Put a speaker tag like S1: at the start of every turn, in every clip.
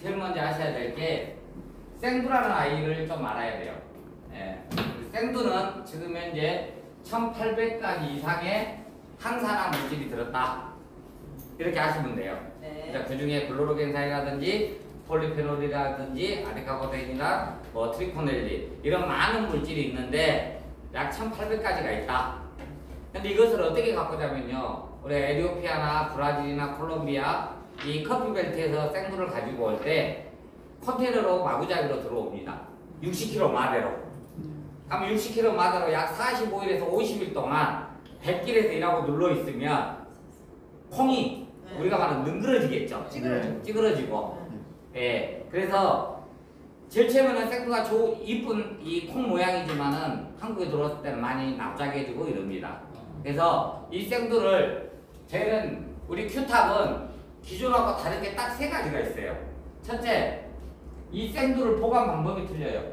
S1: 제일 먼저 아셔야 될 게 생두라는 아이를 좀 알아야 돼요. 예. 생두는 지금 현재 1800가지 이상의 항산화 물질이 들었다. 이렇게 아시면 돼요.
S2: 네.
S1: 그 중에 글로로겐산이라든지 폴리페놀이라든지 아데카보테인이나 뭐 트리코넬린 이런 많은 물질이 있는데 약 1800가지가 있다. 근데 이것을 어떻게 갖고자면요, 우리 에티오피아나 브라질이나 콜롬비아 이 커피벨트에서 생두를 가지고 올 때 컨테이너로 마구잡이로 들어옵니다. 60kg 마대로. 그럼 60kg 마대로 약 45일에서 50일 동안 100길에서 일하고 눌러 있으면 콩이 우리가 말하는 능그러지겠죠. 찌그러지고. 예. 그래서 제일 처음에는 생두가 이쁜 이 콩 모양이지만은 한국에 들어왔을 때는 많이 납작해지고 이럽니다. 그래서 이 생두를 저희는 우리 큐탑은 기존하고 다르게 딱 세 가지가 있어요. 첫째, 이 생두를 보관 방법이 틀려요.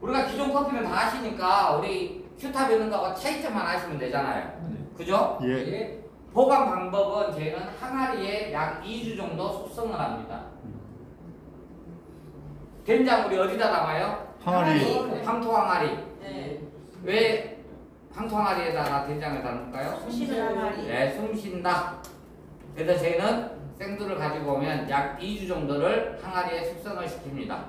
S1: 우리가 기존 커피는 다 아시니까 우리 큐탑에 있는 거하고 차이점만 아시면 되잖아요. 그죠?
S3: 예.
S1: 보관 방법은 저희는 항아리에 약 2주 정도 숙성을 합니다. 된장 우리 어디다 담아요?
S3: 항아리.
S1: 황토 항아리.
S2: 네.
S1: 왜 황토 항아리에다가 된장을 담을까요?
S2: 숨쉬는 항아리.
S1: 네, 숨 쉰다. 그래서 저희는 생두를 가지고 오면 약 2주 정도를 항아리에 숙성을 시킵니다.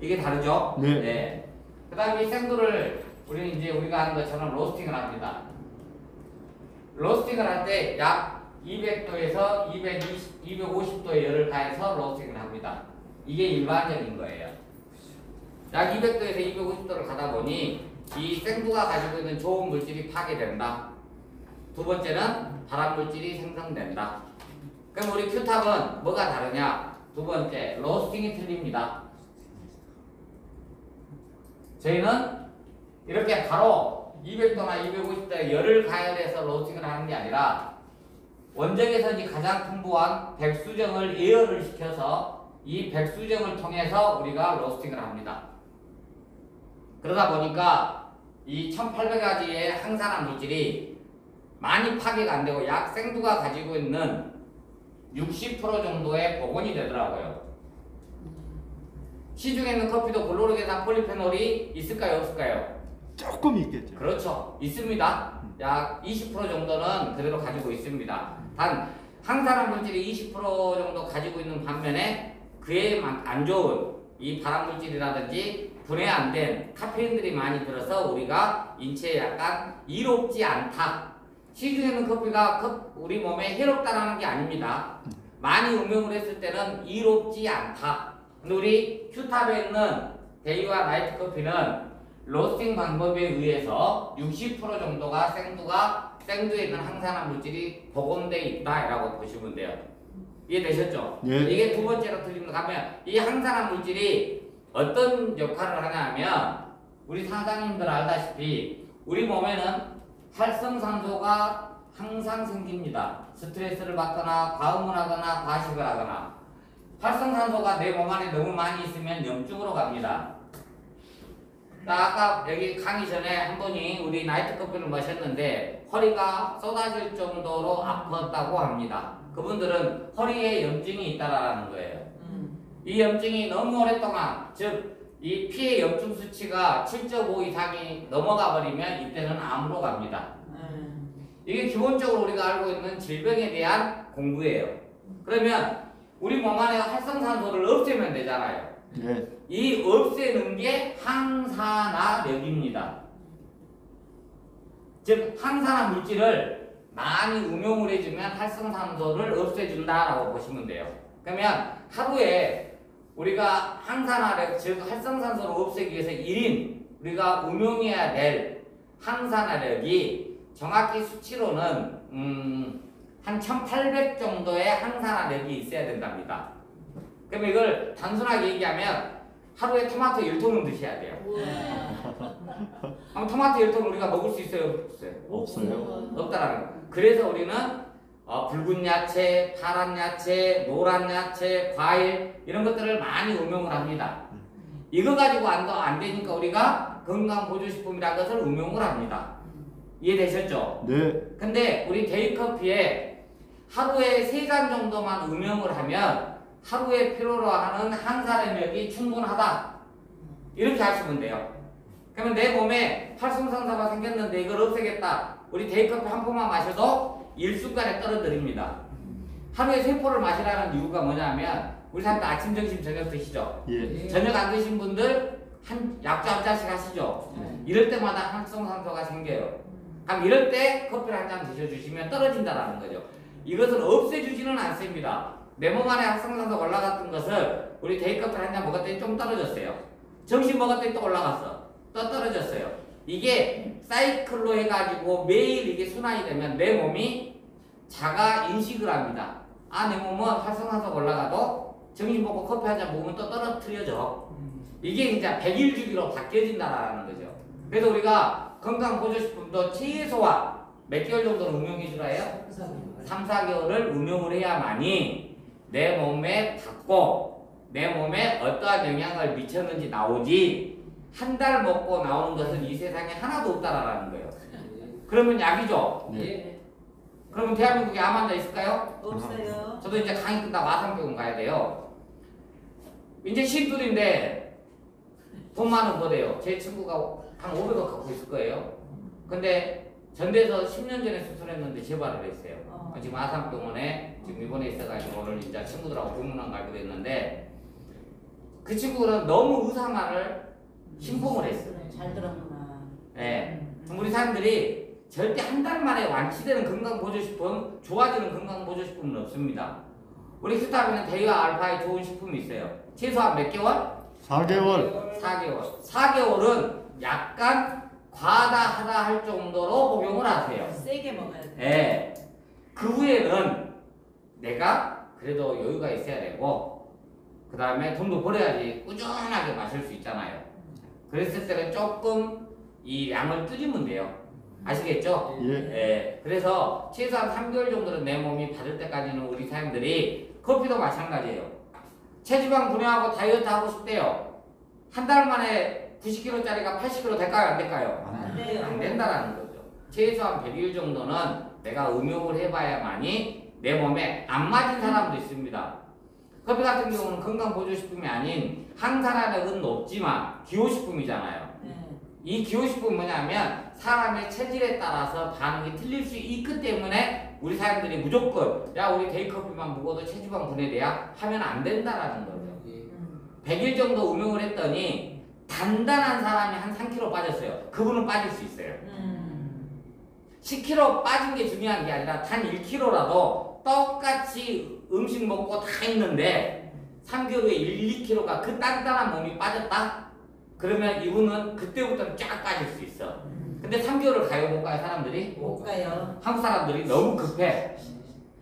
S1: 이게 다르죠?
S3: 네.
S1: 그 다음에 이 생두를 우리는 이제 우리가 하는 것처럼 로스팅을 합니다. 로스팅을 할 때 약 200도에서 250도의 열을 가해서 로스팅을 합니다. 이게 일반적인 거예요. 약 200도에서 250도를 가다 보니 이 생두가 가지고 있는 좋은 물질이 파괴된다. 두 번째는 발암 물질이 생성된다. 그럼 우리 큐탑은 뭐가 다르냐? 두 번째, 로스팅이 틀립니다. 저희는 이렇게 바로 200도나 250도에 열을 가열해서 로스팅을 하는 게 아니라 원적외선이 가장 풍부한 백수정을 예열을 시켜서 이 백수정을 통해서 우리가 로스팅을 합니다. 그러다 보니까 이 1800가지의 항산화 물질이 많이 파괴가 안 되고 약 생두가 가지고 있는 60% 정도의 복원이 되더라고요. 시중에 있는 커피도 글로로겐산 폴리페놀이 있을까요, 없을까요?
S3: 조금 있겠죠.
S1: 그렇죠. 있습니다. 약 20% 정도는 그대로 가지고 있습니다. 단 항산화 물질이 20% 정도 가지고 있는 반면에 그에 안 좋은 이 발암 물질이라든지 분해 안 된 카페인들이 많이 들어서 우리가 인체에 약간 이롭지 않다. 시중에 있는 커피가 우리 몸에 해롭다라는 게 아닙니다. 많이 음용을 했을 때는 이롭지 않다. 근데 우리 큐탑에 있는 데이와 나이트 커피는 로스팅 방법에 의해서 60% 정도가 생두에 있는 항산화 물질이 복원되어 있다라고 보시면 돼요. 이해되셨죠?
S3: 예.
S1: 이게 두 번째로 틀립니다. 가면 이 항산화 물질이 어떤 역할을 하냐 하면 우리 사장님들 알다시피 우리 몸에는 활성산소가 항상 생깁니다. 스트레스를 받거나 과음을 하거나 과식을 하거나 활성산소가 내 몸 안에 너무 많이 있으면 염증으로 갑니다. 아까 여기 강의 전에 한 분이 우리 나이트 커피를 마셨는데 허리가 쏟아질 정도로 아팠다고 합니다. 그분들은 허리에 염증이 있다라는 거예요. 이 염증이 너무 오랫동안, 즉 이 피의 염증 수치가 7.5 이상이 넘어가 버리면 이때는 암으로 갑니다. 이게 기본적으로 우리가 알고 있는 질병에 대한 공부예요. 그러면 우리 몸 안에 활성산소를 없애면 되잖아요.
S3: 예.
S1: 이 없애는 게 항산화력입니다. 즉 항산화 물질을 많이 음용을 해주면 활성산소를 없애준다라고 보시면 돼요. 그러면 하루에 우리가 항산화력, 즉 활성산소를 없애기 위해서 1인 우리가 음용해야 될 항산화력이 정확히 수치로는 한 1800 정도의 항산화력이 있어야 된답니다. 그럼 이걸 단순하게 얘기하면 하루에 토마토 10통은 드셔야 돼요. 그럼 토마토 10통 우리가 먹을 수 있어요? 없어요?
S3: 없어요.
S1: 없다라는 거. 그래서 우리는 붉은 야채, 파란 야채, 노란 야채, 과일 이런 것들을 많이 음용을 합니다. 이거 가지고 안 되니까 우리가 건강보조식품이라는 것을 음용을 합니다. 이해되셨죠?
S3: 네.
S1: 근데 우리 데이커피에 하루에 3잔 정도만 음용을 하면 하루에 필요로 하는 한 살의 맥이 충분하다. 이렇게 하시면 돼요. 그러면 내 몸에 활성산소가 생겼는데 이걸 없애겠다. 우리 데이커피 한 포만 마셔도 1순간에 떨어뜨립니다. 하루에 3포를 마시라는 이유가 뭐냐면 우리 사람들 아침, 점심, 저녁 드시죠?
S3: 예.
S1: 저녁 안 드신 분들 약주 한 잔씩 하시죠? 이럴 때마다 활성산소가 생겨요. 그럼 이럴 때 커피를 한 잔 드셔주시면 떨어진다라는 거죠. 이것을 없애주지는 않습니다. 내 몸 안에 활성산소가 올라갔던 것을 우리 데이커피를 한 잔 먹었더니 좀 떨어졌어요. 점심 먹었더니 또 올라갔어. 또 떨어졌어요. 이게 사이클로 해가지고 매일 이게 순환이 되면 내 몸이 자가 인식을 합니다. 아, 내 몸은 활성산소가 올라가도 점심 먹고 커피 한 잔 먹으면 또 떨어뜨려져. 이게 이제 100일 주기로 바뀌어진다라는 거죠. 그래서 우리가 건강보조식품도 최소한 몇 개월 정도는 음용해 주라 해요? 3, 4개월을 음용을 해야만이 내 몸에 닿고 내 몸에 어떠한 영향을 미쳤는지 나오지 한 달 먹고 나오는 것은 이 세상에 하나도 없다라는 거예요. 그러면 약이죠?
S3: 네.
S1: 그러면 대한민국에 암 환자 있을까요?
S2: 없어요.
S1: 저도 이제 강의 끝나고 아산병원 가야 돼요. 이제 신둘인데 돈 많은 거래요. 제 친구가 한 500억 갖고 있을 거예요. 근데 전대에서 10년 전에 수술했는데 재발을 했어요. 지금 아산병원에 지금 입원해 있어가지고 오늘 이제 친구들하고 병문안 가기로 했는데 그 친구는 너무 의사말을 신봉을 했어요.
S2: 잘 들었구나.
S1: 네. 우리 사람들이 절대 한 달 만에 완치되는 건강보조식품, 좋아지는 건강보조식품은 없습니다. 우리 스타빈은 대유와 알파에 좋은 식품이 있어요. 최소한 몇 개월?
S3: 4개월.
S1: 4개월. 4개월은 약간 과하다 하다 할 정도로 복용을 하세요.
S2: 세게 먹어야 돼.
S1: 네. 그 후에는 내가 그래도 여유가 있어야 되고 그 다음에 돈도 벌어야지 꾸준하게 마실 수 있잖아요. 그랬을 때는 조금 이 양을 줄이면 돼요. 아시겠죠?
S3: 예.
S1: 예. 그래서 최소한 3개월 정도는 내 몸이 받을 때까지는 우리 사람들이 커피도 마찬가지예요. 체지방 분해하고 다이어트 하고 싶대요. 한 달 만에 90kg짜리가 80kg 될까요? 안 될까요?
S2: 안 돼요.
S1: 안 된다라는 거죠. 최소한 100일 정도는 내가 음용을 해봐야만이 내 몸에 안 맞은 사람도 있습니다. 커피 같은 경우는 건강보조식품이 아닌 항산화력은 높지만 기호식품이잖아요.
S2: 네.
S1: 이 기호식품은 뭐냐면 사람의 체질에 따라서 반응이 틀릴 수 있기 때문에 우리 사람들이 무조건 야 우리 데이커피만 먹어도 체지방 분해돼야 하면 안 된다라는 거죠. 100일 정도 음용을 했더니 단단한 사람이 한 3kg 빠졌어요. 그분은 빠질 수 있어요. 10kg 빠진 게 중요한 게 아니라 단 1kg라도 똑같이 음식 먹고 다 있는데 3개월 후에 1, 2kg가 그 단단한 몸이 빠졌다? 그러면 이분은 그때부터는 쫙 빠질 수 있어. 근데 3개월을 가요 못 가요 사람들이?
S2: 못 가요.
S1: 한국 사람들이 너무 급해.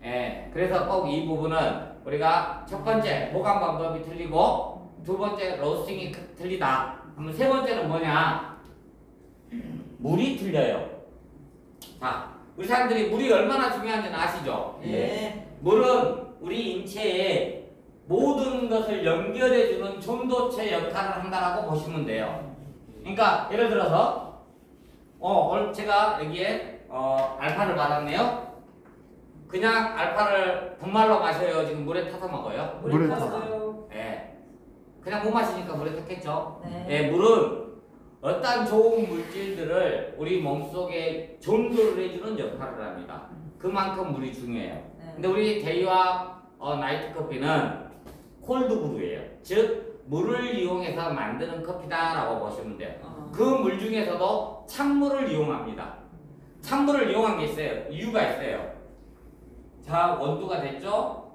S1: 예, 그래서 꼭 이 부분은 우리가 첫 번째 보관 방법이 틀리고 두 번째 로스팅이 틀리다. 그러면 세 번째는 뭐냐? 물이 틀려요. 자, 우리 사람들이 물이 얼마나 중요한지는 아시죠?
S2: 예.
S1: 물은 우리 인체에 모든 것을 연결해주는 전도체 역할을 한다라고 보시면 돼요. 그러니까 예를 들어서 제가 여기에 알파를 받았네요. 그냥 알파를 분말로 마셔요. 지금 물에 타서 먹어요.
S3: 물에
S2: 탔어요.
S1: 예. 그냥 못 마시니까 물에 탔겠죠.
S2: 네.
S1: 예, 물은 어떤 좋은 물질들을 우리 몸속에 전도를 해주는 역할을 합니다. 그만큼 물이 중요해요.
S2: 네.
S1: 근데 우리 데이와 나이트 커피는 콜드 브루예요. 즉 물을 이용해서 만드는 커피다라고 보시면 돼요. 그 물 중에서도 찬물을 이용합니다. 찬물을 이용한 게 있어요. 이유가 있어요. 자, 원두가 됐죠?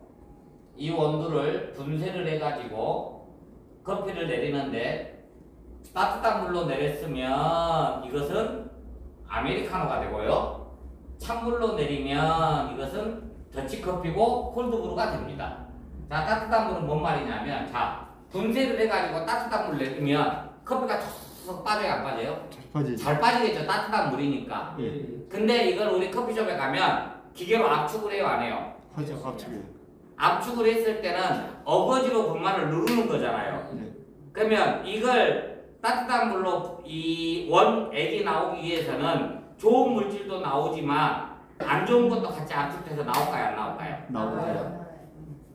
S1: 이 원두를 분쇄를 해가지고 커피를 내리는데 따뜻한 물로 내렸으면 이것은 아메리카노가 되고요. 찬물로 내리면 이것은 더치커피고 콜드브루가 됩니다. 자, 따뜻한 물은 뭔 말이냐면 자, 분쇄를 해가지고 따뜻한 물 내리면 커피가 촉촉 빠져요? 안 빠져요?
S3: 빠지죠.
S1: 잘 빠지겠죠. 따뜻한 물이니까.
S3: 예.
S1: 근데 이걸 우리 커피숍에 가면 기계로 압축을 해요? 안 해요?
S3: 하죠. 갑자기.
S1: 압축을 했을 때는 어거지로 분말을 누르는 거잖아요.
S3: 네.
S1: 그러면 이걸 따뜻한 물로 이 원액이 나오기 위해서는 좋은 물질도 나오지만 안 좋은 것도 같이 압축돼서 나올까요? 안 나올까요?
S3: 나오고요.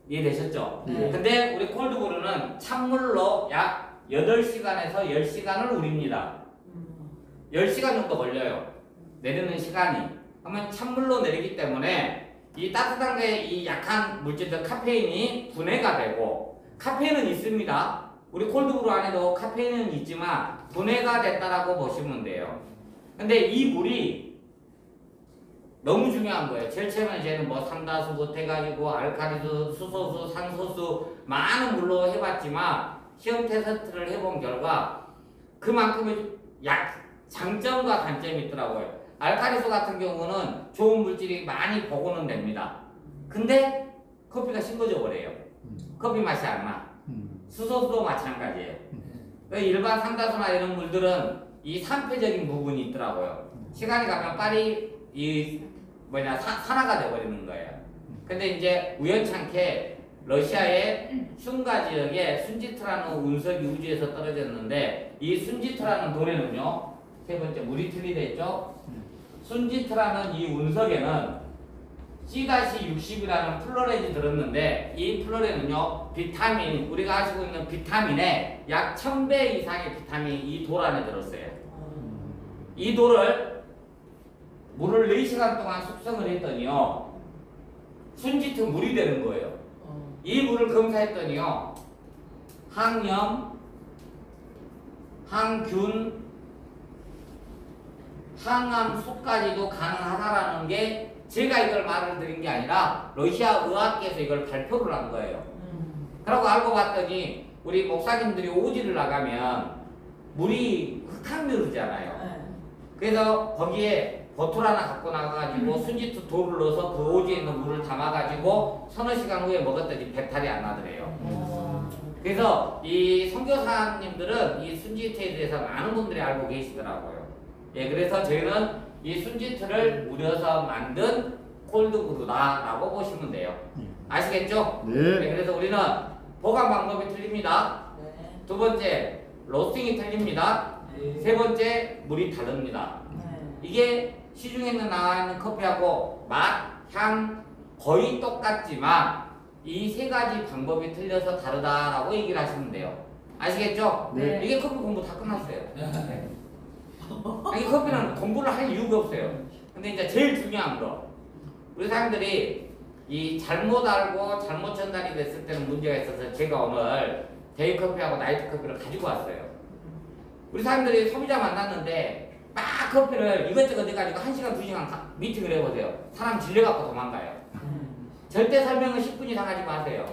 S1: 이해되셨죠?
S2: 네.
S1: 근데 우리 콜드브루는 찬물로 약 8시간에서 10시간을 우립니다. 10시간 정도 걸려요. 내리는 시간이. 그러면 찬물로 내리기 때문에 이 따뜻한 게 이 약한 물질들 카페인이 분해가 되고, 카페인은 있습니다. 우리 콜드브루 안에도 카페인은 있지만 분해가 됐다라고 보시면 돼요. 근데 이 물이 너무 중요한 거예요. 제일 처음에 쟤는 뭐 삼다수부터 해가지고 알칼리수, 수소수, 산소수 많은 물로 해봤지만 시험 테스트를 해본 결과 그만큼의 장점과 단점이 있더라고요. 알칼리수 같은 경우는 좋은 물질이 많이 보고는 됩니다. 근데 커피가 싱거져 버려요. 커피 맛이 안 나. 수소수도 마찬가지예요. 일반 산다수나 이런 물들은 이 산패적인 부분이 있더라고요. 시간이 가면 빨리 산화가 돼버리는 거예요. 근데 이제 우연찮게 러시아의 슌가 지역에 순지트라는 운석이 우주에서 떨어졌는데, 이 순지트라는 돌에는요, 세 번째 물이 틀리됐죠. 순지트라는 이 운석에는 C-60이라는 플로렌이 들었는데, 이 플로렌은요 비타민, 우리가 아시고 있는 비타민의 약 1000배 이상의 비타민이 이 돌 안에 들었어요. 이 돌을 물을 4시간 동안 숙성을 했더니요 순지트 물이 되는 거예요. 이 물을 검사했더니요 항염, 항균, 항암, 속까지도 가능하다라는 게, 제가 이걸 말을 드린 게 아니라 러시아 의학계에서 이걸 발표를 한 거예요. 그러고 알고 봤더니 우리 목사님들이 오지를 나가면 물이 흙탕물이잖아요. 그래서 거기에 보틀 하나 갖고 나가가지고 순지트 돌을 넣어서 그 오지에 있는 물을 담아가지고 서너 시간 후에 먹었더니 배탈이 안 나더래요. 그래서 이 선교사님들은 이 순지트에 대해서 많은 분들이 알고 계시더라고요. 예, 그래서 저희는 이 순지트를 우려서 만든 콜드브루다라고 보시면 돼요. 아시겠죠?
S3: 네.
S1: 그래서 우리는 보관 방법이 틀립니다. 두 번째, 로스팅이 틀립니다. 세 번째, 물이 다릅니다. 이게 시중에 나와 있는 커피하고 맛, 향 거의 똑같지만 이 세 가지 방법이 틀려서 다르다라고 얘기를 하시면 돼요. 아시겠죠?
S3: 네.
S1: 이게 커피 공부 다 끝났어요. 아니, 커피는 공부를 할 이유가 없어요. 근데 이제 제일 중요한 거, 우리 사람들이 이 잘못 알고 잘못 전달이 됐을 때는 문제가 있어서 제가 오늘 데이커피하고 나이트커피를 가지고 왔어요. 우리 사람들이 소비자 만났는데 막 커피를 이것저것 해가지고 1시간, 2시간 미팅을 해보세요. 사람 질려갖고 도망가요. 절대 설명은 10분 이상 하지 마세요.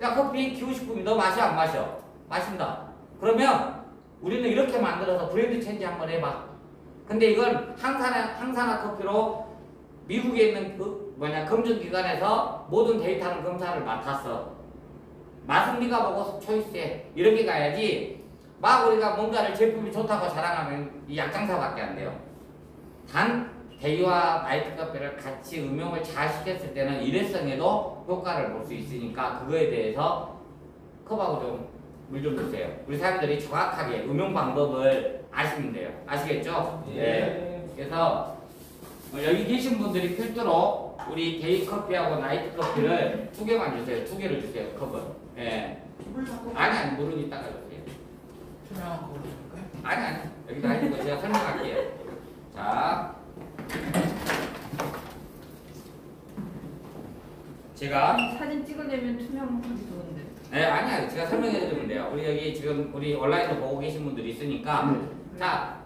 S1: 야, 커피 키우고 싶으면 너 마셔 안 마셔? 마신다. 그러면 우리는 이렇게 만들어서 브랜드 체인지 한번 해봐. 근데 이건 항산화 커피로 미국에 있는 검증기관에서 모든 데이터는 검사를 맡았어. 맛은 네가 보고 초이스해. 이렇게 가야지 막 우리가 뭔가를 제품이 좋다고 자랑하면 이 약장사밖에 안 돼요. 단 데이와 나이트 커피를 같이 음용을 잘 시켰을 때는 일회성에도 효과를 볼 수 있으니까 그거에 대해서 컵하고 좀 물 좀 주세요. 우리 사람들이 정확하게 음용 방법을 아시면 돼요. 아시겠죠? 네. 그래서 여기 계신 분들이 필두로 우리 데이 커피하고 나이트 커피를 2개만 주세요. 2개를 주세요. 컵은. 예. 아니 물은 이따가 주세요.
S4: 투명한 거로 줄까요?
S1: 아니 여기다 해주고 제가 설명할게요. 자, 제가
S5: 사진 찍으려면 투명하기 좋은데.
S1: 네, 아니야. 제가 설명해드리면 돼요. 우리 여기 지금 우리 온라인으로 보고 계신 분들이 있으니까. 자,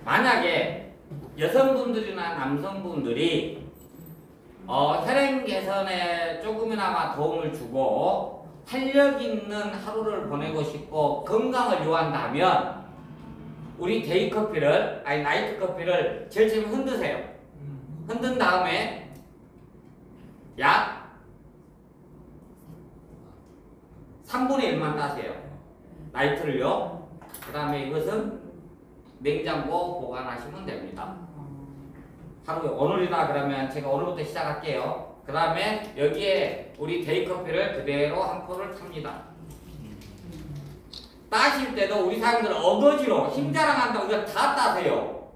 S1: 만약에 여성분들이나 남성분들이 혈행 개선에 조금이나마 도움을 주고 활력 있는 하루를 보내고 싶고 건강을 요한다면 우리 데이 커피를, 아니 나이트 커피를 제일 처음에 흔드세요. 흔든 다음에 약 3분의 1만 따세요. 나이트를요. 그 다음에 이것은 냉장고 보관하시면 됩니다. 하루에 오늘이다 그러면 제가 오늘부터 시작할게요. 그 다음에 여기에 우리 데이커피를 그대로 한 포를 탑니다. 따실 때도 우리 사람들은 어거지로 힘 자랑한다고 이거 다 따세요.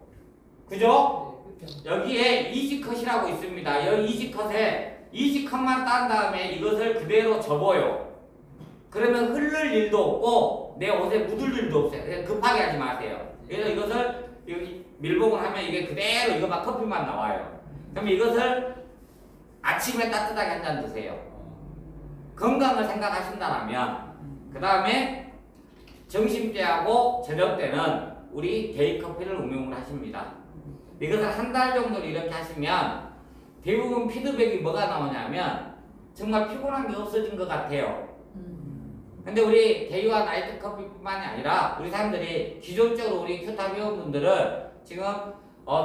S1: 그죠? 여기에 이지컷이라고 있습니다. 여기 이지컷에 이지컷만 딴 다음에 이것을 그대로 접어요. 그러면 흐를 일도 없고 내 옷에 묻을 일도 없어요. 그냥 급하게 하지 마세요. 그래서 이것을 여기 밀봉을 하면 이게 그대로 이거 막 커피만 나와요. 그러면 이것을 아침에 따뜻하게 한 잔 드세요. 건강을 생각하신다면 그 다음에 점심때하고 저녁때는 우리 데이커피를 응용을 하십니다. 이것을 한 달 정도 이렇게 하시면 대부분 피드백이 뭐가 나오냐면 정말 피곤한 게 없어진 것 같아요. 근데 우리 데이와 나이트 커피뿐만이 아니라 우리 사람들이 기존적으로 우리 큐타 회원분들은 지금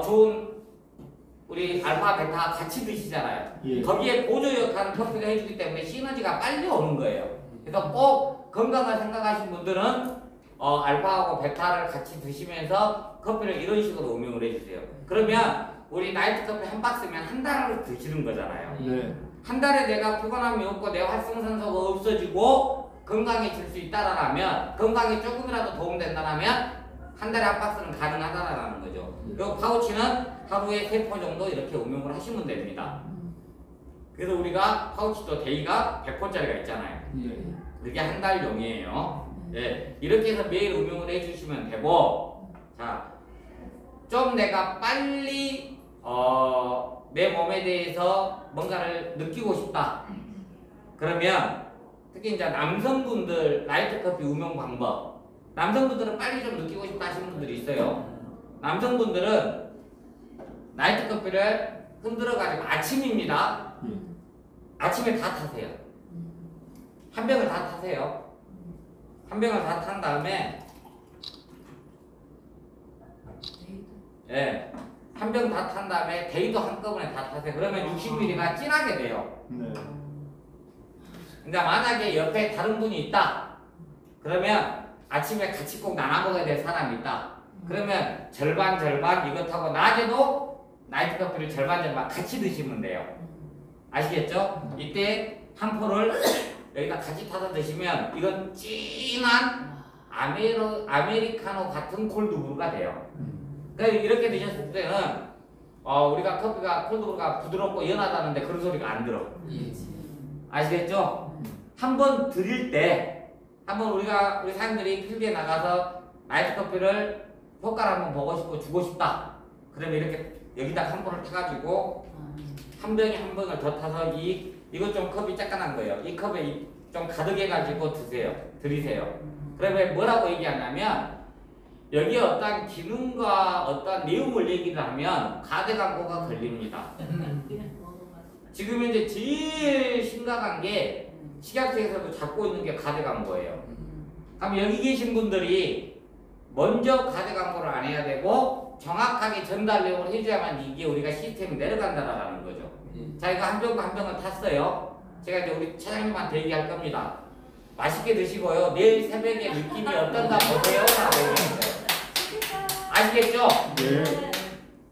S1: 좋은 우리 알파 베타 같이 드시잖아요.
S3: 예.
S1: 거기에 보조 역할을 커피가 해주기 때문에 시너지가 빨리 오는 거예요. 그래서 꼭 건강을 생각하신 분들은 알파하고 베타를 같이 드시면서 커피를 이런 식으로 응용을 해주세요. 그러면 우리 나이트 커피 한 박스면 한 달을 드시는 거잖아요.
S3: 네.
S1: 한 달에 내가 피곤함이 없고 내 활성산소가 없어지고 건강해질 수 있다라면, 건강에 조금이라도 도움된다라면 한 달에 한 박스는 가능하다라는 거죠. 이 파우치는 하루에 3포 정도 이렇게 응용을 하시면 됩니다. 그래서 우리가 파우치도 데이가 100포짜리가 있잖아요.
S3: 네.
S1: 그게 한 달용이에요. 예, 이렇게 해서 매일 응용을 해주시면 되고, 자, 좀 내가 빨리 내 몸에 대해서 뭔가를 느끼고 싶다. 그러면 특히 이제 남성분들 나이트 커피 응용 방법. 남성분들은 빨리 좀 느끼고 싶다 하시는 분들이 있어요. 남성분들은 나이트 커피를 흔들어가지고 아침입니다. 아침에 다 타세요. 한 병을 다 타세요. 한 병을 다 탄 다음에 예, 한 병 다 탄 다음에 데이도 한꺼번에 다 타세요. 그러면 60ml가 진하게 돼요.
S3: 네.
S1: 근데 만약에 옆에 다른 분이 있다. 그러면 아침에 같이 꼭 나눠 먹어야 될 사람이 있다. 그러면 절반 이것하고 낮에도 나이트 커피를 절반 같이 드시면 돼요. 아시겠죠? 이때 한 포를 여기다 같이 타서 드시면 이건 진한 아메리카노 같은 콜드브루가 돼요. 그러니까 이렇게 드셨을 때는 우리가 커피가 콜드브루가 부드럽고 연하다는데 그런 소리가 안 들어. 아시겠죠? 한번 드릴 때, 한번 우리 사람들이 필드에 나가서 나이트 커피를 효과를 한번 보고 싶고 주고 싶다. 그러면 이렇게 여기다 한 번을 타가지고 한 병에 한 병을 더 타서 이거 좀 컵이 짝깐한 거예요. 이 컵에 좀 가득해가지고 드리세요. 그러면 뭐라고 얘기하냐면 여기에 어떤 기능과 어떤 내용을 얘기를 하면 가대 광고가 걸립니다. 지금 이제 제일 심각한 게 식약처에서도 잡고 있는 게 가대 광고예요. 그럼 여기 계신 분들이 먼저 가대 광고를 안 해야 되고 정확하게 전달 내용을 해줘야만 이게 우리가 시스템이 내려간다라는 거죠. 자, 이거 한 병과 한 병을 탔어요. 제가 이제 우리 차장님한테 얘기할 겁니다. 맛있게 드시고요. 내일 새벽에 느낌이 어떤가 보세요. 라고 얘기했어요. 아시겠죠?
S3: 네.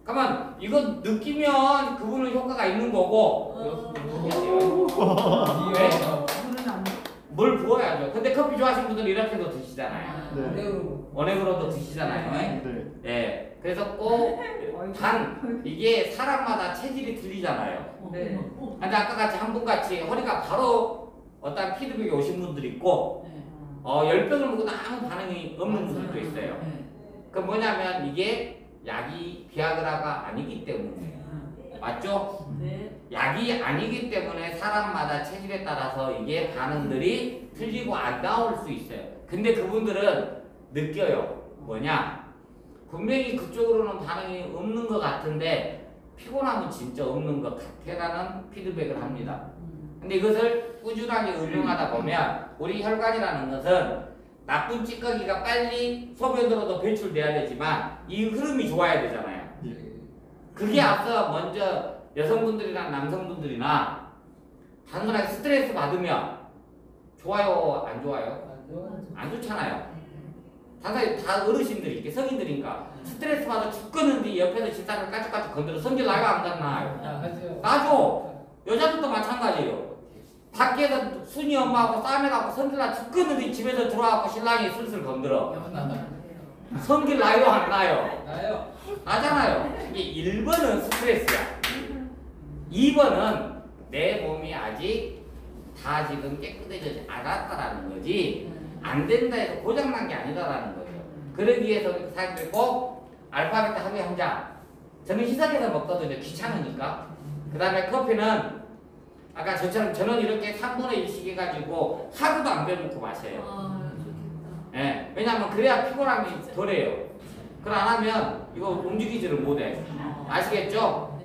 S1: 그러면 이거 느끼면 그분은 효과가 있는 거고 왜?
S5: 물은 안 돼?
S1: 뭘 부어야죠. 근데 커피 좋아하시는 분들은 이렇게도 드시잖아요.
S3: 네.
S1: 원액으로도 드시잖아요.
S3: 네.
S1: 예. 그래서 꼭 이게 사람마다 체질이 틀리잖아요.
S5: 네.
S1: 근데 아까 같이 한 분 같이 허리가 바로 어떤 피드백이 오신 분들이 있고 10병을 먹고도 아무 반응이 없는 분들도 있어요. 그 뭐냐면 이게 약이 비아그라가 아니기 때문에 맞죠? 약이 아니기 때문에 사람마다 체질에 따라서 이게 반응들이 틀리고 안 나올 수 있어요. 근데 그분들은 느껴요. 뭐냐? 분명히 그쪽으로는 반응이 없는 것 같은데 피곤함은 진짜 없는 것 같아라는 피드백을 합니다. 근데 이것을 꾸준하게 응용하다 보면 우리 혈관이라는 것은 나쁜 찌꺼기가 빨리 소변으로도 배출돼야 되지만 이 흐름이 좋아야 되잖아요. 그게 앞서 먼저 여성분들이나 남성분들이나 단순하게 스트레스 받으면 좋아요, 안 좋아요? 안 좋잖아요. 단순히 다 어르신들이 이렇게 성인들이니까 스트레스 받아 죽겠는데 옆에서 집사람을 까죽까죽 건드려 성질 나가 안 갔나요? 나죠. 여자들도 마찬가지예요. 밖에서 순이 엄마하고 싸움해갖고 성질 나 죽겠는데 집에서 들어와갖고 신랑이 슬슬 건드려. 성질 나요 안 나요?
S4: 나요.
S1: 나잖아요. 이게 1번은 스트레스야. 2번은 내 몸이 아직 다 지금 깨끗해지지 않았다라는 거지 안 된다 해서 고장난 게 아니다라는 거죠. 그러기 위해서 사람들이 꼭 알파벳 하루에 한 잔. 저는 희석해서 먹거든요. 귀찮으니까. 그 다음에 커피는 아까 저처럼 저는 이렇게 3분의 1씩 해가지고 하루도 안 빼놓고 마셔요.
S2: 아, 좋겠다.
S1: 예. 왜냐하면 그래야 피곤함이 덜해요. 그걸 안 하면 이거 움직이지를 못해. 아시겠죠?